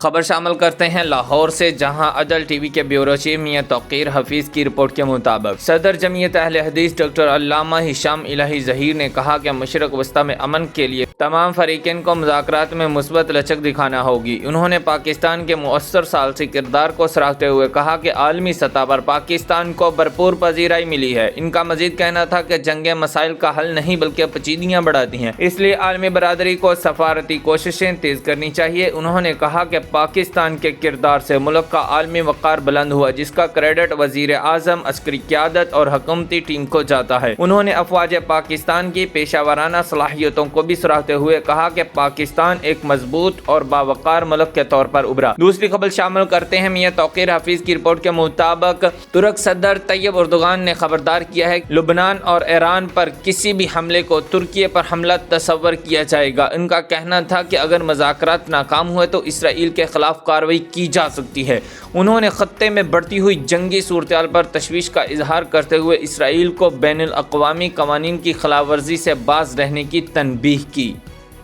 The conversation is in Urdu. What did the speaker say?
خبر شامل کرتے ہیں لاہور سے، جہاں عدل ٹی وی کے بیورو چیف میاں توقیر حفیظ کی رپورٹ کے مطابق صدر جمعیت اہل حدیث ڈاکٹر علامہ ہشام الہی ظہیر نے کہا کہ مشرق وسطی میں امن کے لیے تمام فریقین کو مذاکرات میں مثبت لچک دکھانا ہوگی۔ انہوں نے پاکستان کے مؤثر ثالثی کردار کو سراہتے ہوئے کہا کہ عالمی سطح پر پاکستان کو بھرپور پذیرائی ملی ہے۔ ان کا مزید کہنا تھا کہ جنگیں مسائل کا حل نہیں بلکہ پیچیدگیاں بڑھاتی ہیں، اس لیے عالمی برادری کو سفارتی کوششیں تیز کرنی چاہیے۔ انہوں نے کہا کہ پاکستان کے کردار سے ملک کا عالمی وقار بلند ہوا، جس کا کریڈٹ وزیر اعظم، عسکری قیادت اور حکومتی ٹیم کو جاتا ہے۔ انہوں نے افواج پاکستان کی پیشہ ورانہ صلاحیتوں کو بھی سراہتے ہوئے کہا کہ پاکستان ایک مضبوط اور باوقار ملک کے طور پر ابھرا۔ دوسری خبر شامل کرتے ہیں میاں توقیر حفیظ کی رپورٹ کے مطابق ترک صدر طیب اردوغان نے خبردار کیا ہے کہ لبنان اور ایران پر کسی بھی حملے کو ترکی پر حملہ تصور کیا جائے گا۔ ان کا کہنا تھا کہ اگر مذاکرات ناکام ہوئے تو اسرائیل کے خلاف کارروائی کی جا سکتی ہے۔ انہوں نے خطے میں بڑھتی ہوئی جنگی صورتحال پر تشویش کا اظہار کرتے ہوئے اسرائیل کو بین الاقوامی قوانین کی خلاف ورزی سے باز رہنے کی تنبیہ کی۔